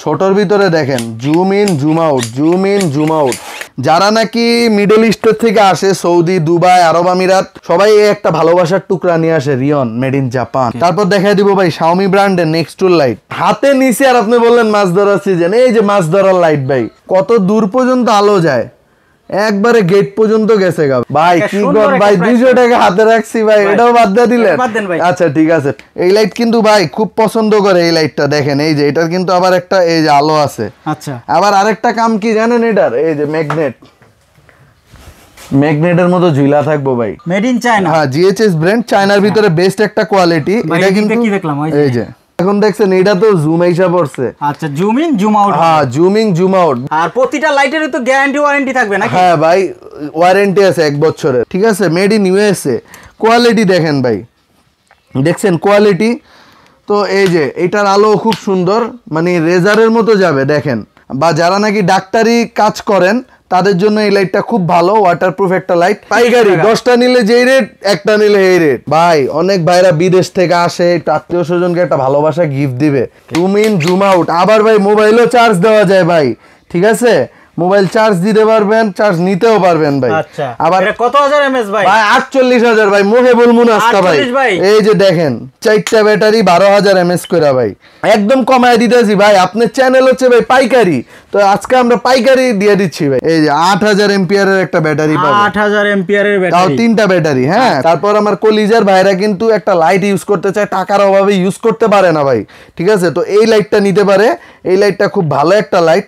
ছোটর ভিতরে দেখেন zoom in zoom out, zoom in zoom out. যারা নাকি মিডল ইস্টের থেকে আসে, সৌদি, দুবাই, আরব আমিরাত, সবাই একটা ভালোবাসার টুকরা নিয়ে আসে, রিয়ন মেড ইন জাপান। তারপর দেখাই দিব ভাই শাওমি ব্র্যান্ডের নেক্সটুল লাইট, হাতে নিচে। আর আপনি বললেন মাছ ধরার সিজন, এই যে মাছ ধরার লাইট ভাই, কত দূর পর্যন্ত আলো যায়, একবারে গেট পর্যন্ত গেছে গা ভাই। কি গড ভাই, 200 টাকা হাতে রাখছি ভাই, এটাও বাদ দিয়ে দিলেন? আচ্ছা ঠিক আছে। এই লাইট কিন্তু ভাই খুব পছন্দ করে এই লাইটটা, দেখেন এই যে এটার কিন্তু আবার একটা এই যে আলো আছে। আচ্ছা, আবার আরেকটা কাম কি জানেন এটার, এই যে ম্যাগনেট, ম্যাগনেটের মতো ঝুলা থাকবো ভাই, মেড ইন চায়না। হ্যাঁ, জিএচএস ব্র্যান্ড, চায়নার ভিতরে বেস্ট একটা কোয়ালিটি। এটা কিন্তু কি দেখলাম এই যে এখন দেখছেন, এটা তো জুম আইসা পড়ছে। আচ্ছা, জুম ইন জুম আউট। হ্যাঁ, জুম ইন জুম আউট। আর প্রতিটা লাইটেরই তো গ্যারান্টি ওয়ারেন্টি থাকবে নাকি? হ্যাঁ ভাই, ওয়ারেন্টি আছে 1 বছরের, ঠিক আছে, মেড ইন ইউএসএ। কোয়ালিটি দেখেন ভাই, দেখছেন কোয়ালিটি তো। এই যে এটার আলো খুব সুন্দর, মানে রেজারের মতো যাবে দেখেন। বা যারা নাকি ডাক্তারি কাজ করেন তাদের জন্য এই লাইটটা খুব ভালো, ওয়াটারপ্রুফ একটা লাইট। পাইকারি 10টা নিলে যেই রেট, একটা নিলে এই রেট। ভাই অনেক ভাইরা বিদেশ থেকে আসে, একটু আত্মীয় স্বজনকে একটা ভালোবাসা গিফট দিবে। Zoom in zoom out. আবার ভাই মোবাইলও চার্জ দেওয়া যায় ভাই, ঠিক আছে, মোবাইল চার্জ দিতে পারবেন, চার্জ নিতেও পারবেন ভাই। আচ্ছা, আবার এটা কত হাজার এমএস ভাই? ভাই 48,000 ভাই, মুখে বলবো না আজকে ভাই। এই যে দেখেন 4টা ব্যাটারি 12,000 এমএস করে ভাই, একদম কমায় দিতেছি ভাই। আপনার চ্যানেল হচ্ছে ভাই পাইকারি, তো আজকে আমরা পাইকারি দিয়ে দিচ্ছি ভাই। এই যে 8000 এম্পিয়ারের একটা ব্যাটারি পাবেন, 8000 এম্পিয়ারের ব্যাটারি, তাও 3টা ব্যাটারি। হ্যাঁ, তারপর আমার কলিজার ভাইরা কিন্তু একটা লাইট ইউজ করতে চায়, টাকার অভাবে ইউজ করতে পারে না ভাই, ঠিক আছে, তো এই লাইটটা নিতে পারে। এই লাইটটা খুব ভালো একটা লাইট।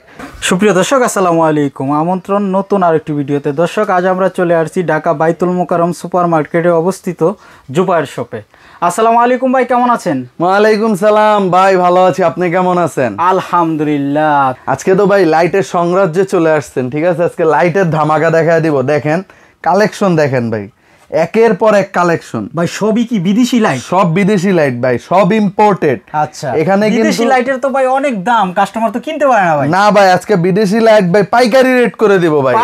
সুপ্রিয় দর্শক, আসসালামু আলাইকুম, আমন্ত্রণ নতুন আরেকটি ভিডিওতে। দর্শক, আজ আমরা চলে আসছি ঢাকা বাইতুল মোকাররম সুপার মার্কেটে অবস্থিত জুবায়ের শপে। আসসালামু আলাইকুম ভাই, কেমন আছেন? ওয়ালাইকুম সালাম ভাই, ভালো আছি, আপনি কেমন আছেন? আলহামদুলিল্লাহ। আজকে তো ভাই লাইটের সাম্রাজ্যে চলে আসছেন, ঠিক আছে, আজকে লাইটের ধামাকা দেখা দিব। দেখেন কালেকশন, দেখেন ভাই, একের পর এক কালেকশন ভাই। সবই কি বিদেশি লাইট? সব বিদেশি লাইট ভাই, সব ইম্পোর্টেড। আচ্ছা, এখানে কিন্তু বিদেশি লাইটের তো ভাই অনেক দাম, কাস্টমার তো কিনতে পারে না ভাই। না ভাই, আজকে বিদেশি লাইট ভাই পাইকারি রেট করে দিব ভাই,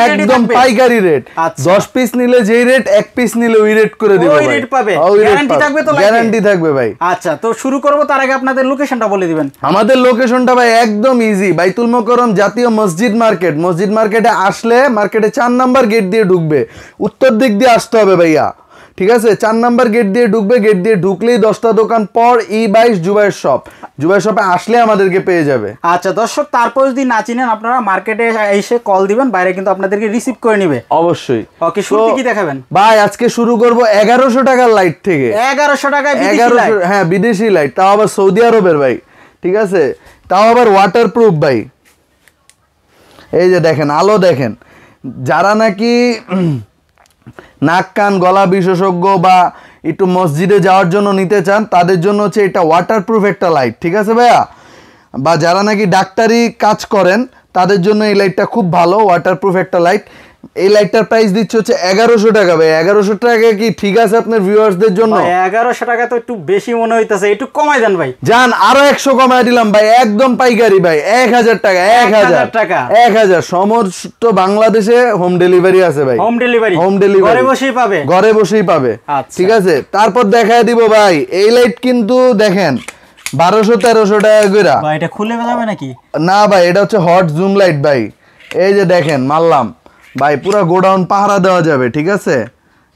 একদম পাইকারি রেট। 10 পিস নিলে যেই রেট, 1 পিস নিলে ওই রেট করে দিব ভাই। ওই রেট পাবে, গ্যারান্টি থাকবে তো? গ্যারান্টি থাকবে ভাই। আচ্ছা, তো শুরু করব, তার আগে আপনাদের লোকেশনটা বলে দিবেন। আমাদের লোকেশনটা ভাই একদম ইজি, বাইতুল মোকাররম জাতীয় মসজিদ মার্কেট। মসজিদ মার্কেটে আসলে মার্কেটে 4 নাম্বার গেট দিয়ে ঢুকবে, উত্তর দিক দিয়ে আসতে হবে ভাইয়া, ঠিক আছে, 4 নাম্বার গেট দিয়ে ঢুকবে। গেট দিয়ে ঢুকলেই 10টা দোকান পর E22 জুবায়ের শপ। জুবায়ের শপে আসলে আমাদেরকে পেয়ে যাবে। আচ্ছা দর্শক, তারপর যদি না চিনেন আপনারা মার্কেটে এসে কল দিবেন, বাইরে কিন্তু আপনাদেরকে রিসিভ করে নেবে অবশ্যই। ওকে, শুরুতে কি দেখাবেন ভাই? আজকে শুরু করব 1100 টাকার লাইট থেকে। 1100 টাকায় বিদেশি লাইট? হ্যাঁ, বিদেশি লাইট, তাও আবার সৌদি আরবের ভাই, ঠিক আছে, তাও আবার ওয়াটারপ্রুফ ভাই। এই যে দেখেন আলো, দেখেন যারা নাকি নাক কান গলা বিশেষজ্ঞ বা একটু মসজিদে যাওয়ার জন্য নিতে চান, তাদের জন্য হচ্ছে এটা ওয়াটারপ্রুফ একটা লাইট, ঠিক আছে ভাইয়া। বা যারা নাকি ডাক্তারি কাজ করেন তাদের জন্য এই লাইটটা খুব ভালো, ওয়াটারপ্রুফ একটা লাইট। এই লাইটটার প্রাইস দিচ্ছে হচ্ছে 1100 টাকা ভাই। 1100 টাকা কি ঠিক আছে আপনার ভিউয়ার্সদের জন্য? 1100 টাকা তো একটু বেশি মনে হইতাছে, একটু কমাই দেন ভাই। জান, আরো 100 কমাই দিলাম ভাই, একদম পাইকারি ভাই, 1000 টাকা। 1000 টাকা, 1000 সমস্ত বাংলাদেশে হোম ডেলিভারি আছে ভাই। হোম ডেলিভারি, হোম ডেলিভারি ঘরে বসেই পাবে, ঘরে বসেই পাবে, ঠিক আছে। তারপর দেখায় দিব ভাই, এই লাইট কিন্তু দেখেন 1200-1300 টাকা করে ভাই। এটা খুলে যাবে নাকি? না ভাই, এটা হচ্ছে হট জুম লাইট ভাই। এই যে দেখেন মারলাম ভাই, পুরো গোডাউন পাহারা দেওয়া যাবে, ঠিক আছে।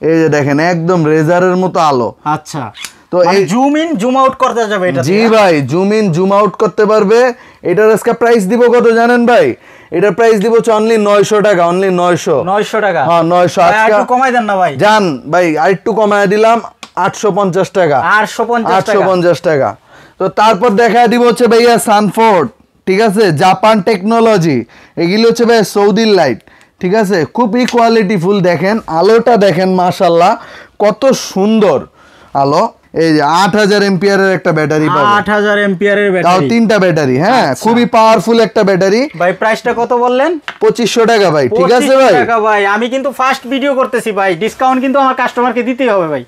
এই যে দেখেন একদম রেজারের মতো আলো। আচ্ছা, তো এই জুম ইন জুম আউট করতে যাবে এটা? জি ভাই, জুম ইন জুম আউট করতে পারবে। এটার আজকে প্রাইস দিব কত জানেন ভাই? এটার প্রাইস দিব অনলি 900 টাকা, অনলি 900 টাকা। হ্যাঁ 900। আজকে একটু কমাই দেন না ভাই। জান ভাই, আরেকটু কমায় দিলাম, 850 টাকা। 850 টাকা। তো তারপর দেখায় দিব হচ্ছে ভাইয়া সানফোর্ড, ঠিক আছে, জাপান টেকনোলজি। এগুলো হচ্ছে ভাই সৌদির লাইট, ঠিক আছে, খুবই কোয়ালিটি ফুল। দেখেন আলোটা, দেখেন মাশাআল্লাহ কত সুন্দর আলো। এই যে 8000 এম্পিয়ারের একটা ব্যাটারি পাবেন, 8000 এম্পিয়ারের ব্যাটারি, তাও 3টা ব্যাটারি। হ্যাঁ, খুবই পাওয়ারফুল একটা ব্যাটারি ভাই। প্রাইসটা কত বললেন? 2500 টাকা ভাই, ঠিক আছে ভাই। 2500 টাকা ভাই। আমি কিন্তু ফার্স্ট ভিডিও করতেছি ভাই, ডিসকাউন্ট কিন্তু আমার কাস্টমারকে দিতেই হবে ভাই।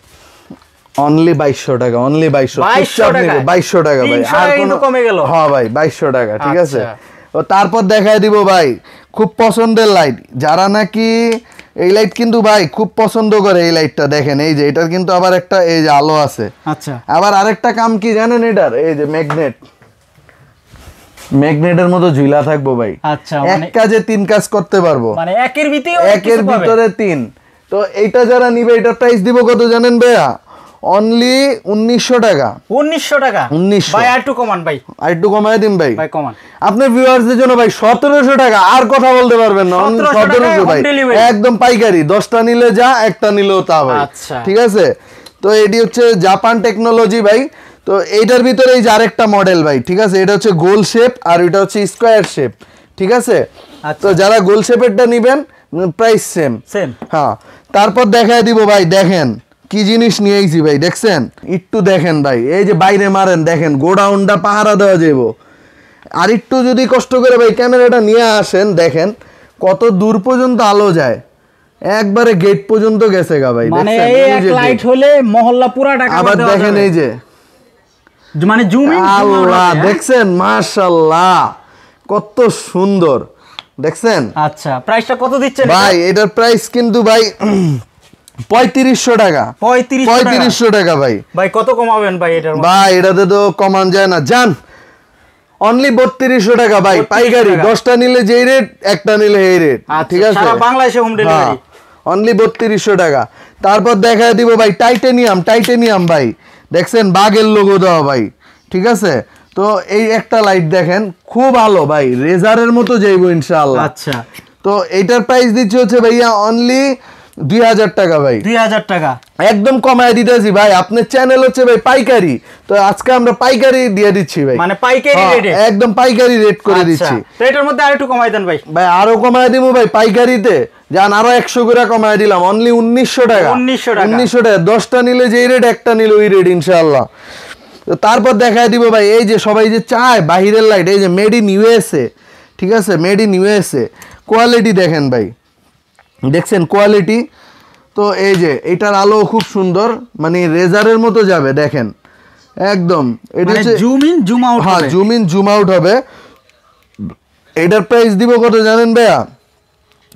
অনলি 2200 টাকা, অনলি 2200 টাকা, 2200 টাকা ভাই। আর কিন্তু কমে গেল। হ্যাঁ ভাই, 2200 টাকা, ঠিক আছে। ও তারপর দেখায় দিব ভাই খুব পছন্দের লাইট, যারা নাকি এই লাইট কিন্তু ভাই খুব পছন্দ করে এই লাইটটা। দেখেন এই যে এটার কিন্তু আবার একটা এই যে আলো আছে। আচ্ছা, আবার আরেকটা কাম কি জানেন এটার, এই যে ম্যাগনেট, ম্যাগনেটের মতো ঝুলা থাকবো ভাই। আচ্ছা, এক কাজে তিন কাজ করতে পারবো, মানে একের ভিতরে তিন। তো এইটা যারা নিবে এটার প্রাইস দিব কত জানেন ভাইয়া? অনলি 1900 টাকা। 1900 টাকা 1900 ভাই। আর একটু কমান ভাই, আর একটু কমায় দিন ভাই। ভাই কমান আপনার ভিউয়ার্সদের জন্য ভাই 1700 টাকা। আর কথা বলতে পারবেন না, 1700 ভাই একদম পাইকারি। 10টা নিলে যা, একটা নিলেও তা ভাই। আচ্ছা ঠিক আছে, তো এটি হচ্ছে জাপান টেকনোলজি ভাই। তো এইটার ভিতরে এই যে আরেকটা মডেল ভাই, ঠিক আছে, এটা হচ্ছে গোল শেপ আর এটা হচ্ছে স্কোয়ার শেপ, ঠিক আছে। তো যারা গোল শেপেরটা নিবেন প্রাইস সেম। হ্যাঁ, তারপর দেখায় দিব ভাই, দেখেন কি জিনিস নিয়ে আইছি ভাই, দেখছেন? একটু দেখেন ভাই, এই যে বাইরে মারেন, দেখেন গোডাউনটা পাহারা দেওয়া যাব। আর একটু যদি কষ্ট করে ভাই ক্যামেরাটা নিয়ে আসেন, দেখেন কত দূর পর্যন্ত আলো যায়, একবারে গেট পর্যন্ত গেছে গা ভাই। মানে এক লাইট হলে মহল্লা পুরা ঢাকা। আবার দেখেন এই যে, মানে জুম ইন, আল্লাহ, দেখছেন? মাশাআল্লাহ, কত সুন্দর, দেখছেন? আচ্ছা, প্রাইসটা কত দিচ্ছেন ভাই? এটার প্রাইস কিন্তু ভাই 3500 টাকা। 3500 টাকা ভাই। ভাই কত কমাবেন ভাই এটার? ভাই এটাতে তো কমান যায় না, জান। অনলি 3200 টাকা ভাই, পাইকারি। 10টা নিলে যেই রেট, একটা নিলে এই রেট, ঠিক আছে? সারা বাংলাদেশে হোম ডেলিভারি। অনলি 3200 টাকা। তারপর দেখায় দিব ভাই টাইটেনিয়াম ভাই, দেখছেন? বাঘের লোগো দেওয়া ভাই, ঠিক আছে। তো এই একটা লাইট দেখেন, খুব ভালো ভাই, রেজারের মতো যাইবো ইনশাআল্লাহ। আচ্ছা, তো এটার প্রাইস দিচ্ছে হচ্ছে ভাইয়া অনলি 2000 টাকা ভাই। 2000 টাকা একদম কমায় দিতেছি ভাই। আপনার চ্যানেল হচ্ছে ভাই পাইকারি, তো আজকে আমরা পাইকারি দিয়ে দিচ্ছি ভাই, মানে পাইকারি রেটে, একদম পাইকারি রেট করে দিচ্ছি। তো এটার মধ্যে আরেকটু কমাই দেন ভাই। ভাই আরো কমায় দিব ভাই, পাইকারিতে যান আরো 100 করে কমায় দিলাম, অনলি 1900 টাকা। 1900 টাকা। 10টা নিলে যেই রেট, একটা নিলে ওই রেট ইনশাআল্লাহ। তো তারপর দেখায় দিব ভাই, এই যে সবাই যে চায় বাহিরের লাইট, এই যে মেড ইন ইউএসএ, ঠিক আছে, মেড ইন ইউএসএ। কোয়ালিটি দেখেন ভাই, দেখছেন কোয়ালিটি? তো এই যে এটার আলো খুব সুন্দর, মানে রেজারের মতো যাবে, দেখেন একদম। এটা হচ্ছে জুম ইন জুম আউট। হ্যাঁ, জুম ইন জুম আউট হবে। এটার প্রাইস দিব কত জানেন ভাইয়া?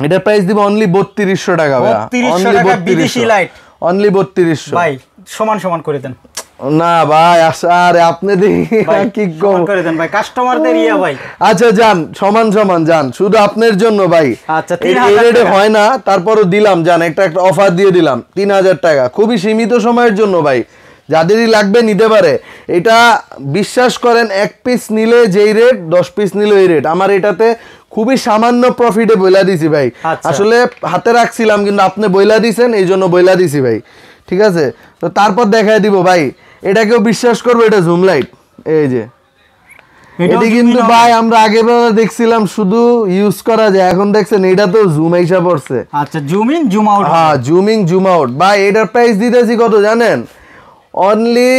এটার প্রাইস দিব অনলি 3200 টাকা ভাইয়া। 3200 টাকা বিদেশি লাইট, অনলি 3200 ভাই। সমান সমান করে দেন না ভাই, আরে আপনি কি করে দেন ভাই, কাস্টমারদের ইয়া ভাই। আচ্ছা যান, সমান সমান যান, শুধু আপনার জন্য ভাই। আচ্ছা, এই রেটে হয় না, তারপরও দিলাম, যান একটা অফার দিয়ে দিলাম 3000 টাকা, খুবই সীমিত সময়ের জন্য ভাই। যাদেরই লাগবে নিতে পারে। এটা বিশ্বাস করেন, এক পিস নিলে যেই রেট, 10 পিস নিলে এই রেট। আমার এটাতে খুবই সামান্য প্রফিটে বইলা দিছি ভাই। আসলে হাতে রাখছিলাম, কিন্তু আপনি বইলা দিছেন, এই জন্য বইলা দিছি ভাই, ঠিক আছে। তো তারপর দেখায় দিব ভাই, এটাকেও বিশ্বাস করবো, এটা জুম লাইট। এই যে এটি কিন্তু ভাই আমরা আগে দেখছিলাম শুধু ইউজ করা যায়, এখন দেখছেন এটা তো জুম আইসা পড়ছে। আচ্ছা, জুম ইন জুম আউট। হ্যাঁ, জুম ইন জুম আউট ভাই। এটার প্রাইস দিতেছি কত জানেন? অনলি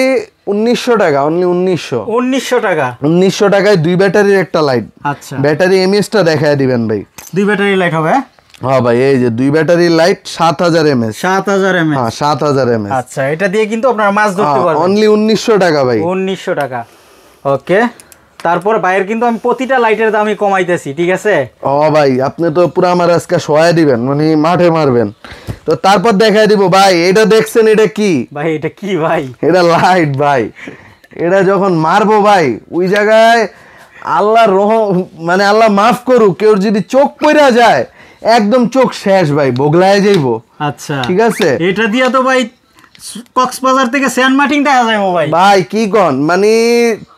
1900 টাকা। অনলি 1900 টাকা। 1900 টাকায় 2 ব্যাটারির একটা লাইট। আচ্ছা, ব্যাটারি এমএএসটা দেখায় দিবেন ভাই। 2 ব্যাটারি লাইট হবে? হ্যাঁ ভাই, এই যে 2 ব্যাটারির লাইট, 7000 এমএএস। 7000 এমএএস। হ্যাঁ, 7000 এমএএস। আচ্ছা, এটা দিয়ে কিন্তু আপনারা মাছ ধরতে পারবেন। অনলি 1900 টাকা ভাই। 1900 টাকা। ওকে, তারপর বাইরের কিন্তু আমি প্রতিটা লাইটের দামই কমাইতেছি, ঠিক আছে? ও ভাই, আপনি তো পুরো আমার আজকে সহায় দিবেন, মানে মাঠে মারবেন। তো তারপর দেখায় দিব ভাই, এটা দেখছেন? এটা কি ভাই? এটা কি ভাই? এটা লাইট ভাই। এটা যখন মারবো ভাই, ওই জায়গায় আল্লাহ মানে আল্লাহ মাফ করুক, কেউ যদি চোখ পড়া যায়, একদম চোখ শেষ ভাই, বগলায় যাইবো। আচ্ছা, ঠিক আছে। এটা দিয়া তো ভাই কক্সবাজার থেকে সেন্ট মার্টিন দেখা যায় ভাই। ভাই কি কোন, মানে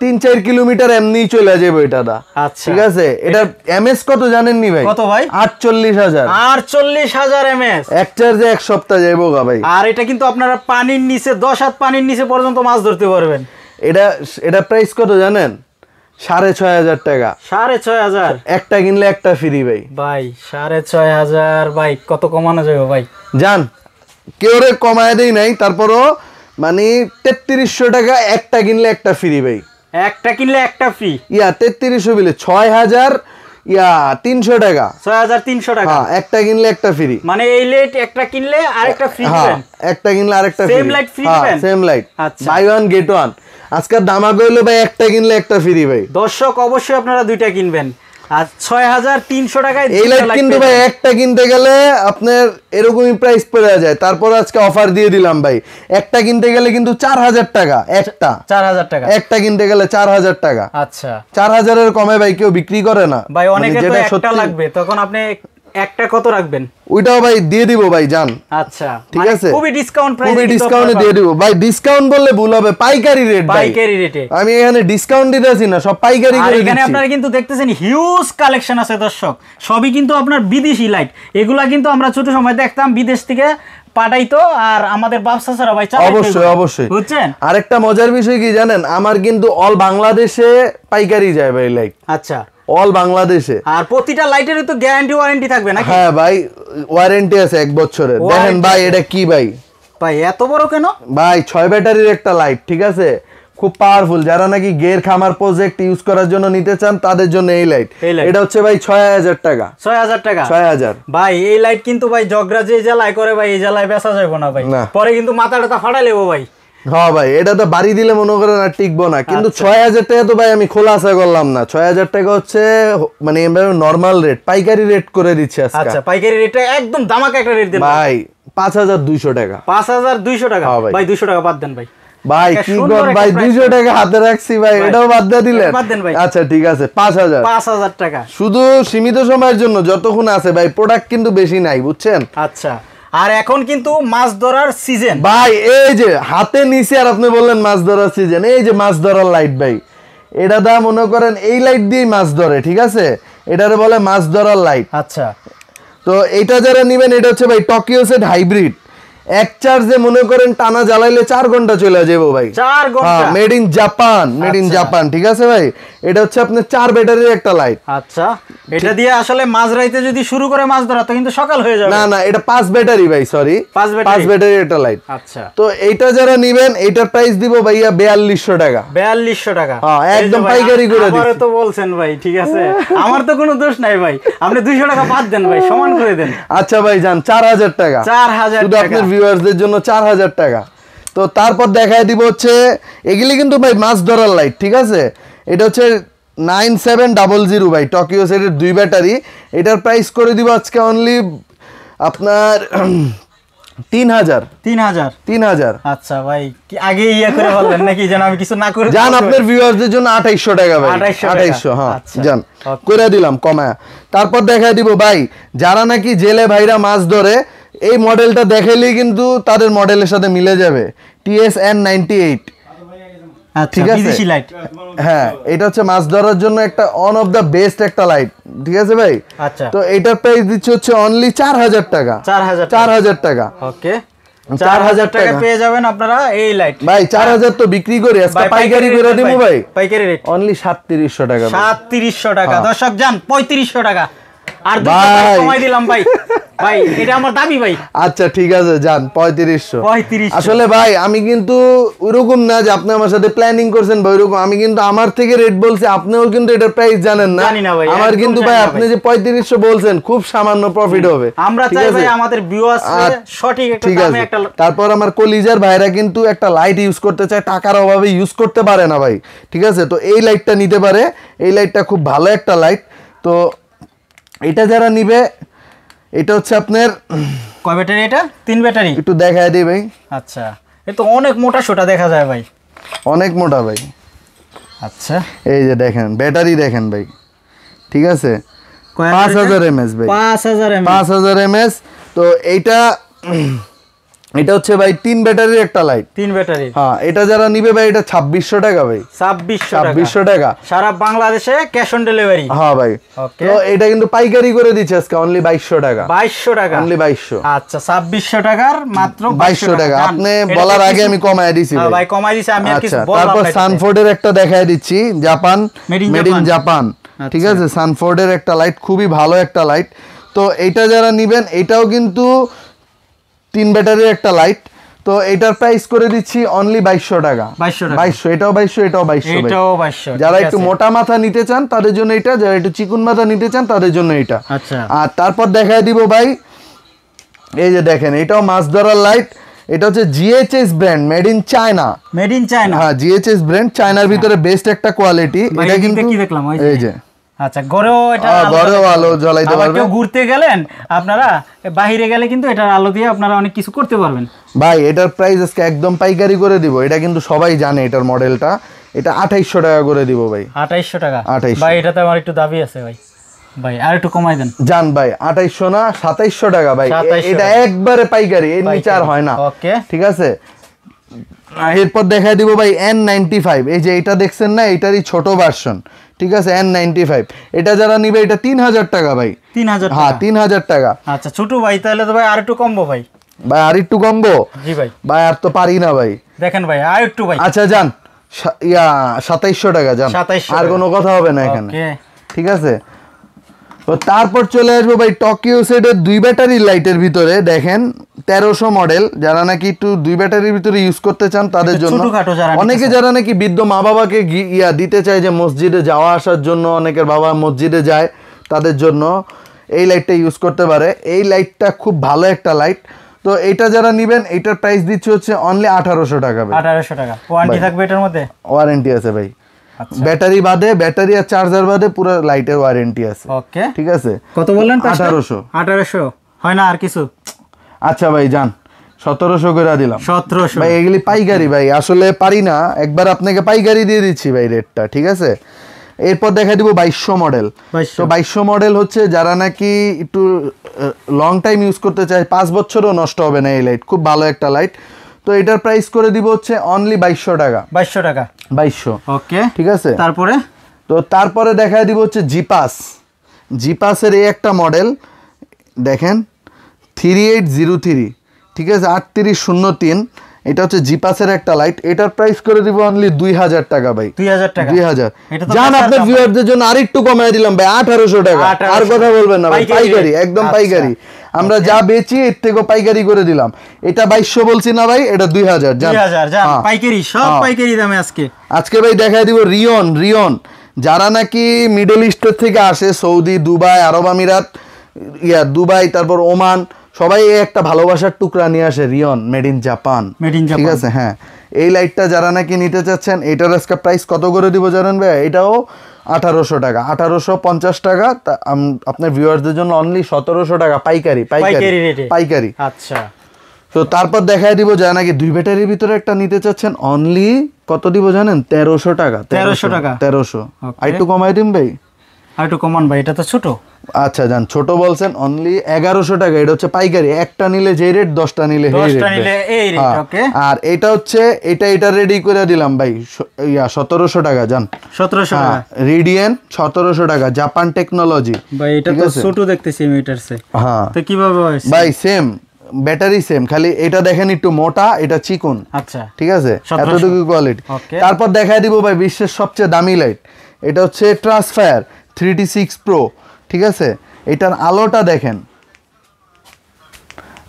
3-4 কিলোমিটার এমনি চলে যাবো এটা দা। আচ্ছা, ঠিক আছে। এটা এমএস কত জানেন নি ভাই? কত ভাই? 48000। 48000 এমএস। এক চার্জে 1 সপ্তাহ যাইবো গা ভাই। আর এটা কিন্তু আপনারা পানির নিচে 10 হাত পানির নিচে পর্যন্ত মাছ ধরতে পারবেন। এটা প্রাইস কত জানেন? 6500 টাকা। 6500। একটা কিনলে একটা ফ্রি ভাই। ভাই 6500 ভাই, কত কমানো যাবে ভাই? জান, কেউ রে কমায় দেই নাই, তারপরও মানে 3300 টাকা, একটা কিনলে একটা ফ্রি ভাই। একটা কিনলে একটা ফ্রি? 3300 বিলে 6300 টাকা। 6300 টাকা। হ্যাঁ, একটা কিনলে একটা ফ্রি। মানে এই লাইট একটা কিনলে আরেকটা ফ্রি দিবেন? একটা কিনলে আরেকটা ফ্রি। সেম লাইট ফ্রি দিবেন? Same light. আচ্ছা, বাই ওয়ান গেট ওয়ান। আজকের দামা কইলো ভাই, একটা কিনলে একটা ফ্রি ভাই। দর্শক অবশ্যই আপনারা 2টা কিনবেন। আর 6300 টাকায় এই লাইট কিন্তু ভাই একটা কিনতে গেলে আপনার এরকমই প্রাইস পড়ে যায়। তারপর আজকে অফার দিয়ে দিলাম ভাই, একটা কিনতে গেলে কিন্তু 4000 টাকা, একটা 4000 টাকা, একটা কিনতে গেলে 4000 টাকা। আচ্ছা 4000 এর কমে ভাই কেউ বিক্রি করে না ভাই, অনেকে তো একটা লাগবে, তখন আপনি একটা কত রাখবেন? ওইটাও ভাই দিয়ে দিব ভাই, জান। আচ্ছা ঠিক আছে, খুবই ডিসকাউন্ট প্রাইসে, খুবই ডিসকাউন্টে দিয়ে দিব ভাই। ডিসকাউন্ট বললে ভুল হবে, পাইকারি রেট ভাই, পাইকারি রেটে। আমি এখানে ডিসকাউন্ট দিতেছি না, সব পাইকারি করে দিচ্ছি। এখানে আপনারা কিন্তু দেখতেছেন হিউজ কালেকশন আছে দর্শক, সবই কিন্তু আপনার বিদেশি লাইট। এগুলা কিন্তু আমরা ছোট সময় দেখতাম বিদেশ থেকে পাঠাইতো, আর আমাদের ব্যবসা ছাড়া ভাই চালাইতো। অবশ্যই অবশ্যই, বুঝছেন? আরেকটা মজার বিষয় কি জানেন, আমার কিন্তু অল বাংলাদেশে পাইকারি যায় ভাই লাইট। আচ্ছা, অল বাংলাদেশে। আর প্রতিটা লাইটেরই তো গ্যারান্টি ওয়ারেন্টি থাকবে নাকি? হ্যাঁ ভাই, ওয়ারেন্টি আছে 1 বছরের। দেখেন ভাই এটা কি ভাই, ভাই এত বড় কেন ভাই 6 ব্যাটারির একটা লাইট, ঠিক আছে, খুব পাওয়ারফুল। যারা নাকি গের খামার প্রজেক্ট ইউজ করার জন্য নিতে চান তাদের জন্য এই লাইট। এটা হচ্ছে ভাই 6000 টাকা। 6000 টাকা 6000 ভাই। এই লাইট কিন্তু ভাই জগরা যে জেলায় করে ভাই, এই জেলায় বেচা যাবে না ভাই, পরে কিন্তু মাথাটা ফাটাই লেবো ভাই। হ্যাঁ ভাই, এটা তো বাড়ি দিলে মনে করেন আর টিকবো না। কিন্তু 6000 টাকা তো ভাই আমি খোলাসা করলাম না, 6000 টাকা হচ্ছে মানে নরমাল রেট, পাইকারি রেট করে দিচ্ছি আজকে। আচ্ছা, পাইকারি রেটে একদম দামাকা একটা রেট দেন ভাই, 5200 টাকা। 5200 টাকা ভাই, 200 টাকা বাদ দেন ভাই। ভাই কি কর ভাই, 200 টাকা হাতে রাখছি ভাই, এটাও বাদ দিয়ে দিলেন? বাদ দেন ভাই। আচ্ছা ঠিক আছে, 5000 টাকা শুধু সীমিত সময়ের জন্য, যতক্ষণ আছে ভাই, প্রোডাক্ট কিন্তু বেশি নাই, বুঝছেন? আচ্ছা, আর এখন কিন্তু মাছ ধরার সিজন ভাই, এই যে হাতে নিচে, আর আপনি বললেন মাছ ধরার সিজন, এই যে মাছ ধরার লাইট ভাই, এটা দা মনে করেন এই লাইট দিয়ে মাছ ধরে, ঠিক আছে, এটারে বলে মাছ ধরার লাইট। আচ্ছা, তো এটা যারা নেবেন, এটা হচ্ছে ভাই টোকিও সেট হাইব্রিড, এক চার্জে মনে করেন টানা জ্বালাইলে 4 ঘন্টা চলে যাবো ভাই। 4 ঘন্টা made in Japan, made in Japan, ঠিক আছে ভাই। এটা হচ্ছে আপনার 4 ব্যাটারির একটা লাইট। আচ্ছা, এটা দিয়ে আসলে মাঝ রাইতে যদি শুরু করে মাছ ধরা তো কিন্তু সকাল হয়ে যাবে। না না, এটা 5 ব্যাটারি ভাই, সরি 5 ব্যাটারির একটা লাইট। আচ্ছা, তো এইটা যারা নেবেন, এইটার প্রাইস দিব ভাইয়া 4200 টাকা। 4200 টাকা, হ্যাঁ, একদম পাইকারি করে দিচ্ছি। আমারে তো বলছেন ভাই, ঠিক আছে, আমার তো কোনো দোষ নাই ভাই, আপনি 200 টাকা বাদ দেন ভাই, সমান করে দেন। আচ্ছা ভাই যান, 4000 টাকা, 4000 শুধু আপনার ভিউয়ারদের জন্য 4000 টাকা। তো তারপর দেখায় দিব হচ্ছে এগুলি কিন্তু ভাই মাছ ধরার লাইট, ঠিক আছে। এটা হচ্ছে 9700 ভাই, টোকিও সেটের 2 ব্যাটারি। এটার প্রাইস করে দিব আজকে অনলি আপনার 3000। আচ্ছা ভাই, কি আগে ইয়া করে বললেন নাকি, যেন আমি কিছু না করে জান আপনার ভিউয়ারদের জন্য 2800 টাকা ভাই, 2800। হ্যাঁ জান, করে দিলাম কমায়া। তারপর দেখায় দিব ভাই, যারা নাকি জেলে ভাইরা মাছ ধরে, এই মডেলটা দেখাইলেই কিন্তু তাদের মডেলের সাথে মিলে যাবে, TSN 98, ঠিক আছে, বিদেশি লাইট। হ্যাঁ, এটা হচ্ছে মাছ ধরার জন্য একটা অন অফ দা বেস্ট একটা লাইট, ঠিক আছে ভাই। আচ্ছা, তো এটার প্রাইস দিচ্ছে হচ্ছে অনলি 4000 টাকা। 4000 টাকা, ওকে, 4000 টাকা পেয়ে যাবেন আপনারা এই লাইট। ভাই 4000 তো বিক্রি করি আজকে, পাইকারি করে দিব ভাই, পাইকারি রেট অনলি 3700 টাকা। 3700 টাকা দর্শক, যান 3500 টাকা, আর 200 টাকা কমাই দিলাম ভাই। ভাই এটা আমার দাবি ভাই। আচ্ছা ঠিক আছে, যান 3500। 3500। আসলে ভাই আমি কিন্তু ওইরকম না যে আপনি আমার সাথে প্ল্যানিং করছেন ভাই, ওইরকম আমি কিন্তু আমার থেকে রেট বলছি, আপনিও কিন্তু এটার প্রাইস জানেন না। আমার কিন্তু ভাই আপনি যে 3500 বলছেন, খুব সামান্য প্রফিট হবে। আমরা চাই ভাই আমাদের ভিউয়ার্স সঠিক একটা দামে একটা। তারপর আমার কলিজার ভাইরা কিন্তু একটা লাইট ইউজ করতে চায়, টাকার অভাবে ইউজ করতে পারে না ভাই, ঠিক আছে। তো এই লাইটটা নিতে পারে, এই লাইটটা খুব ভালো একটা লাইট। তো এটা যারা নিবে, এটা হচ্ছে আপনার কয় ব্যাটারি? এটা 3 ব্যাটারি। একটু দেখায় দিই ভাই। আচ্ছা, এটা তো অনেক মোটা সোটা দেখা যায় ভাই, অনেক মোটা ভাই। আচ্ছা, এই যে দেখেন ব্যাটারি দেখেন ভাই, ঠিক আছে, 5000 mAh ভাই, 5000 mAh। তো এইটা এটা হচ্ছে ভাই 3 ব্যাটারির একটা লাইট, 3 ব্যাটারি। হ্যাঁ, এটা যারা নিবে ভাই, এটা 2600 টাকা ভাই, 2600 টাকা সারা বাংলাদেশে ক্যাশ অন ডেলিভারি। হ্যাঁ ভাই, তো এটা কিন্তু পাইকারি করে দিচ্ছে আজকে অনলি 2200 টাকা। 2200 টাকা, অনলি 2200। আচ্ছা, 2600 টাকার মাত্র 2200 টাকা। আপনি বলার আগে আমি কমায় দিছি ভাই। ভাই কমাই দিছি, আমি আর কিছু বললাম না। তারপর সানফোর্ডের একটা দেখায় দিচ্ছি, জাপান, মেড ইন জাপান, ঠিক আছে, সানফোর্ডের একটা লাইট, খুবই ভালো একটা লাইট। তো এইটা যারা নিবেন, এটাও কিন্তু 3 ব্যাটারির একটা লাইট। তো এটার প্রাইস করে দিচ্ছি অনলি 2200 টাকা। 2200, এটাও 2200, এটাও 2200। যারা একটু মোটা মাথা নিতে চান তাদের জন্য এটা, যারা একটু চিকুন মাথা নিতে চান তাদের জন্য এটা। আচ্ছা, আর তারপর দেখায় দিব ভাই, এই যে দেখেন, এটাও মাছ ধরার লাইট। এটা হচ্ছে GHS brand, made in China. Made in China, হ্যাঁ, GHS ব্র্যান্ড, চায়নার ভিতরে বেস্ট একটা কোয়ালিটি। এটা কিন্তু কি দেখলাম, এই যে আচ্ছা, ঘরেও এটা ঘরেও আলো জ্বালাইতে পারবেন। কেউ ঘুরতে গেলেন আপনারা, বাইরে গেলে কিন্তু এটার আলো দিয়ে আপনারা অনেক কিছু করতে পারবেন। ভাই এটার প্রাইস আজকে একদম পাইকারি করে দিব, এটা কিন্তু সবাই জানে এটার মডেলটা, এটা 2800 টাকা করে দিব ভাই। 2800 টাকা 2800। ভাই এটাতে আমার একটু দাবি আছে ভাই, ভাই আর একটু কমাই দেন। জান ভাই 2800 না 2700 টাকা ভাই, 2700 এটা একবারে পাইকারি, এর নিচে আর হয় না। ওকে, ঠিক আছে। এরপর দেখাই দিব ভাই N95, এই যে এটা দেখছেন না, এটারই ছোট ভার্সন। ঠিক আছে, N95 এটা যারা নিবে এটা 3000 টাকা ভাই। 3000 টাকা? হ্যাঁ 3000 টাকা। আচ্ছা ছোট ভাই, তাহলে তো ভাই আর একটু কমবো ভাই। ভাই আর একটু কমবো? জি ভাই। ভাই আর তো পারি না ভাই। দেখেন ভাই আর একটু ভাই। আচ্ছা যান 2700 টাকা যান, 2700 আর কোনো কথা হবে না এখানে। ওকে, ঠিক আছে। তো তারপর চলে আসবো ভাই টোকিও সেটের 2 ব্যাটারি লাইটের ভিতরে, দেখেন 1300 মডেল, যারা নাকি একটু 2 ব্যাটারির ভিতরে ইউজ করতে চান তাদের জন্য। অনেকে যারা নাকি বৃদ্ধ মা বাবাকে দিতে চায় যে মসজিদে যাওয়া আসার জন্য, অনেকের বাবা মসজিদে যায়, তাদের জন্য এই লাইটটা ইউজ করতে পারে। এই লাইটটা খুব ভালো একটা লাইট। তো এটা যারা নেবেন এটার প্রাইস দিচ্ছে হচ্ছে অনলি 1800 টাকা ভাই। 1800 টাকা। ওয়ারেন্টি থাকবে এটার মধ্যে? ওয়ারেন্টি আছে ভাই। আচ্ছা, ব্যাটারি বাদে, ব্যাটারি আর চার্জার বাদে পুরো লাইটের ওয়ারেন্টি আছে। ওকে, ঠিক আছে। কত বললেন? 1800। 1800 হয় না আর কিছু? আচ্ছা ভাই যান 1700 করে দিলাম। 1700 ভাই এগুলি পাইকারি ভাই, আসলে পারি না, একবার আপনাকে পাইকারি দিয়ে দিচ্ছি ভাই রেটটা। ঠিক আছে। এরপর দেখা দিব 2200 মডেল। তো 2200 মডেল হচ্ছে যারা নাকি একটু লং টাইম ইউজ করতে চায়, 5 বছরও নষ্ট হবে না এই লাইট, খুব ভালো একটা লাইট। তো এটার প্রাইস করে দিব হচ্ছে অনলি 2200 টাকা। 2200 টাকা? 2200। ওকে, ঠিক আছে। তারপরে? তো তারপরে দেখায় দিব হচ্ছে জিপাস। জিপাসের এই একটা মডেল দেখেন 3803। ঠিক আছে, 3803। এটা হচ্ছে জিপাসের একটা লাইট, এটার প্রাইস করে দিব অনলি 2000 টাকা ভাই। 2000 টাকা? 2000। জান আপনার ভিউয়ারদের জন্য আরেকটু কমায় দিলাম ভাই, 1800 টাকা। আর কথা বলবেন না ভাই, পাইকারি, একদম পাইকারি। আমরা যা বেচি এর থেকেও পাইকারি করে দিলাম। এটা 2200 বলছি না ভাই, এটা 2000। জান 2000 জান পাইকারি, সব পাইকারি দামে আজকে ভাই দেখায় দিব রিয়ন। যারা নাকি মিডল ইস্টের থেকে আসে, সৌদি, দুবাই, আরব আমিরাত, দুবাই, তারপর ওমান, সবাই একটা ভালোবাসার টুকরা নিয়ে আসে, রিয়ন মেড ইন জাপান। ঠিক আছে। হ্যাঁ, এই লাইটটা যারা নাকি নিতে চাচ্ছেন এটার আজকে প্রাইস কত করে দিব জানেন ভাই? এটাও 1800 টাকা, 1850 টাকা। আপনার ভিউয়ারদের জন্য অনলি 1700 টাকা পাইকারি। পাইকারি। আচ্ছা। তো তারপর দেখায় দিব যারা নাকি 2 ব্যাটারির ভিতরে একটা নিতে চাচ্ছেন, অনলি কত দিব জানেন? 1300 টাকা। 1300 টাকা? 1300। আর একটু কমাই দিন ভাই। আর একটু কমান ভাই, এটা তো ছোট। আচ্ছা যান, ছোট বলছেন অনলি 1100 টাকা। এটা হচ্ছে পাইকারি, একটা নিলে যে রেট, 10টা নিলে এই রেট। ওকে। আর এটা হচ্ছে এটা রেডি করে দিলাম ভাই 1700 টাকা। যান 1700 টাকা। রেডিয়েন 1700 টাকা, জাপান টেকনোলজি ভাই। এটা তো ছোট দেখতেছি মিটার সে। হ্যাঁ, তো কিভাবে হইছে ভাই? সেম ব্যাটারি সেম, খালি এটা দেখেন একটু মোটা, এটা চিকন। আচ্ছা, ঠিক আছে, এতটুকু কোয়ালিটি। তারপর দেখায় দিব ভাই বিশ্বের সবচেয়ে দামি লাইট, এটা হচ্ছে ট্রান্সফায়ার 3T6 Pro। ঠিক আছে, এটার আলোটা দেখেন,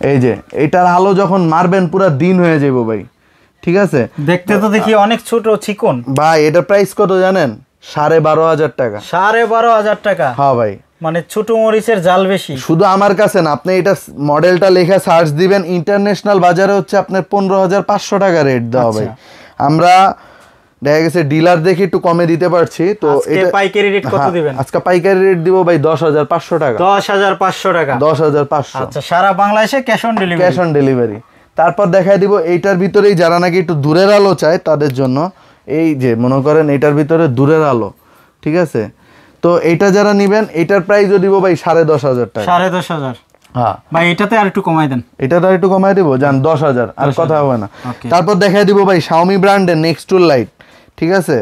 এই যে এটার আলো যখন মারবেন পুরো দিন হয়ে যাবে ভাই। ঠিক আছে, দেখতে তো দেখি অনেক ছোট চিকন ভাই। এটার প্রাইস কত জানেন? 12500 টাকা। 12500 টাকা? হ্যাঁ ভাই। মানে ছোট মরিচের জাল বেশি। শুধু আমার কাছে না, আপনি এটা মডেলটা লেখা সার্চ দিবেন, ইন্টারন্যাশনাল বাজারে হচ্ছে আপনার 15500 টাকা রেট দেওয়া ভাই। আমরা দেখা গেছে ডিলার দেখে একটু কমে দিতে পারছি। তো এটা পাইকারি রেট কত দিবেন আজকে? পাইকারি রেট দিব ভাই 10500 টাকা। 10500 টাকা? 10500। আচ্ছা, সারা বাংলাদেশে cash on delivery? Cash on delivery. তারপর দেখাই দিব এইটার ভিতরেই যারা নাকি একটু দূরের আলো চায় তাদের জন্য, এই যে মনে করেন এটার ভিতরে দূরের আলো। ঠিক আছে, তো এইটা যারা নেবেন এটার প্রাইসও দিব ভাই 10500 টাকা। 10500? হ্যাঁ ভাই, এটাতে আর একটু কমাই দেন। এটাতে আর একটু কমাই দিব, জান 10000, আর কথা হবে না। তারপর দেখাই দিব ভাই Xiaomi ব্র্যান্ডের নেক্সটুল লাইট। ঠিক আছে,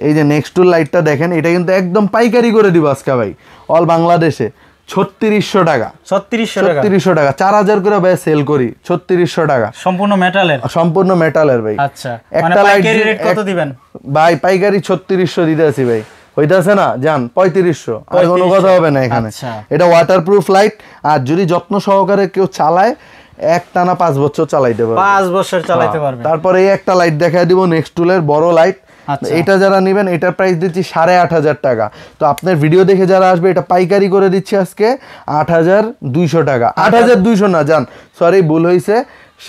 এই যে নেক্সটুল লাইটটা দেখেন, এটা কিন্তু একদম পাইকারি করে দিব আজকে ভাই, অল বাংলাদেশে 3600 টাকা। 3600 টাকা, 4000 করে ভাই সেল করি। 3600 টাকা সম্পূর্ণ মেটালের? সম্পূর্ণ মেটালের ভাই। আচ্ছা, একটা পাইকারি রেট কত দিবেন ভাই? পাইকারি 3600 দিতে আছি ভাই। হইতাছে না? জান 3500, আর কোনো কথা হবে না এখানে। এটা ওয়াটারপ্রুফ লাইট, আর যদি যত্ন সহকারে কেউ চালায় একটানা 5 বছর চালাইতে পারবে। 5 বছর চালাইতে পারবে। তারপরে এই একটা লাইট দেখাই দিব নেক্সটুলের বড় লাইট। এটা যারা নেবেন এটার প্রাইস দিচ্ছি 8500 টাকা। তো আপনার ভিডিও দেখে যারা আসবে এটা পাইকারি করে দিচ্ছি আজকে 8200 টাকা। 8200 না, জান সরি ভুল হয়েছে,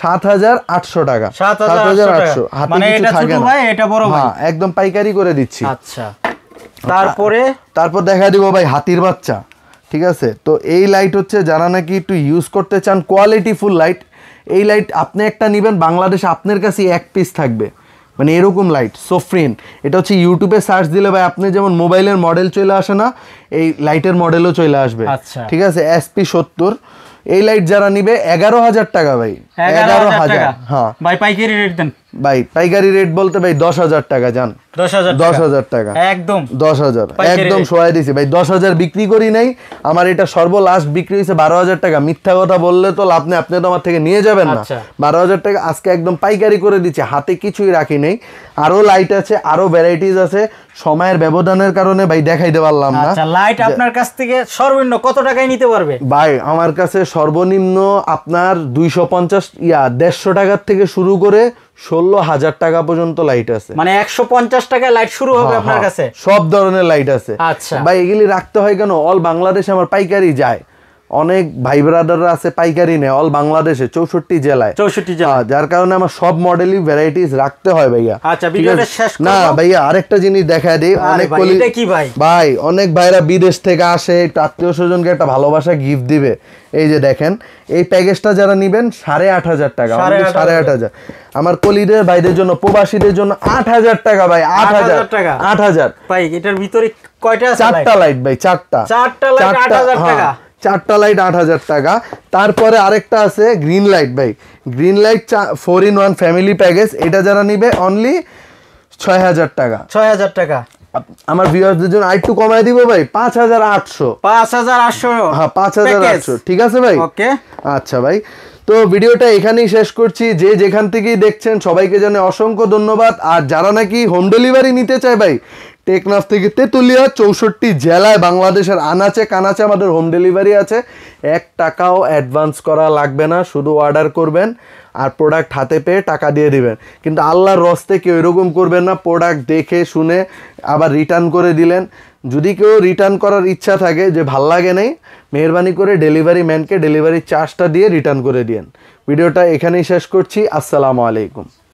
7800 টাকা। 7800। মানে এটা ছোট ভাই, এটা বড় ভাই? হ্যাঁ, একদম পাইকারি করে দিচ্ছি। আচ্ছা, তারপর দেখা দিব ভাই হাতির বাচ্চা, ঠিক আছে। তো এই লাইট হচ্ছে যারা নাকি একটু ইউজ করতে চান কোয়ালিটি ফুল লাইট, এই লাইট আপনি একটা নেবেন বাংলাদেশে আপনার কাছে এক পিস থাকবে, মানে এরকম লাইট সোফ্রিন। এটা হচ্ছে ইউটিউবে সার্চ দিলে ভাই আপনি যেমন মোবাইলের মডেল চলে আসে না, এই লাইটের মডেলও চলে আসবে, ঠিক আছে। SP70 এই লাইট যারা নিবে 11,000 টাকা ভাই, 11,000। হ্যাঁ ভাই পাইকারি রেট দেন ভাই, পাইকারি রেট বলতে ভাই 10,000 টাকা যান, 10,000 টাকা একদম, 10,000 একদম সহায় দিছি ভাই, 10,000 বিক্রি করি নাই। আমার এটা সর্বলাস্ট বিক্রি হয়েছে 12,000 টাকা। মিথ্যা কথা বললে তো লাভ নেই, আপনি তো আমার থেকে নিয়ে যাবেন না। 12,000 টাকা আজকে একদম পাইকারি করে দিচ্ছি, হাতে কিছুই রাখি নেই। আরো লাইট আছে, আরো ভ্যারাইটিস আছে, সময়ের ব্যবধানের কারণে ভাই দেখাইতে পারলাম না। আচ্ছা, লাইট আপনার কাছ থেকে সর্বনিম্ন কত টাকায় নিতে পারবে ভাই? আমার কাছে সর্বনিম্ন আপনার 150 টাকার থেকে শুরু করে 16,000 টাকা পর্যন্ত লাইট আছে, মানে 150 টাকায় লাইট শুরু হবে আপনার কাছে, সব ধরনের লাইট আছে। আচ্ছা ভাই এগুলি রাখতে হয় কেন, অল বাংলাদেশে আমার পাইকারি যায়, অনেক ভাই ব্রাদাররা আছে পাইকারি নেয় অল বাংলাদেশে 64 জেলায়, যার কারণে আমার সব মডেলই ভ্যারাইটিস রাখতে হয় ভাইয়া। আচ্ছা ভিডিওটা শেষ করব না ভাইয়া, আরেকটা জিনিস দেখায় দেই। অনেক এটা কি ভাই অনেক ভাইরা বিদেশ থেকে আসে, একটু আত্মীয় স্বজনকে একটা ভালোবাসা গিফট দিবে। এই যে দেখেন, এই প্যাকেজটা যারা নিবেন 8,500 টাকা, 8,500। আমার কলিদের ভাইদের জন্য, প্রবাসীদের জন্য 8,000 টাকা ভাই, 8,000 টাকা, 8,000 ভাই। এটার ভিতরে কয়টা আছে? 4টা লাইট ভাই, 4টা লাইট 8,000 টাকা, 4টা লাইট 8,000 টাকা। তারপরে আরেকটা আছে গ্রিন লাইট ভাই, green light 4-in-1 family package, এটা যারা নিবে অনলি 6,000 টাকা, 6,000 টাকা। আমার ভিউয়ারদের জন্য আরেকটু কমায় দিব ভাই, 5,800, 5,800। হ্যাঁ 5,800, ঠিক আছে ভাই, ওকে। আচ্ছা ভাই, তো ভিডিওটা এখানেই শেষ করছি। যে যেখান থেকেই দেখছেন সবাইকে জানাই অসংখ্য ধন্যবাদ। আর যারা নাকি হোম ডেলিভারি নিতে চায় ভাই, টেকনাফ থেকে তেতুলিয়া 64 জেলায় বাংলাদেশের আনাচে কানাচে আমাদের হোম ডেলিভারি আছে। 1 টাকাও অ্যাডভান্স করা লাগবে না, শুধু অর্ডার করবেন আর প্রোডাক্ট হাতে পেয়ে টাকা দিয়ে দিবেন। কিন্তু আল্লাহর রস্তে কেউ এরকম করবেন না, প্রোডাক্ট দেখে শুনে আবার রিটার্ন করে দিলেন। যদি কেউ রিটার্ন করার ইচ্ছা থাকে যে ভাল লাগে নাই, মেহরবানি করে ডেলিভারি ম্যানকে ডেলিভারি চার্জটা দিয়ে রিটার্ন করে দিন। ভিডিওটা এখানেই শেষ করছি। আসসালামু আলাইকুম।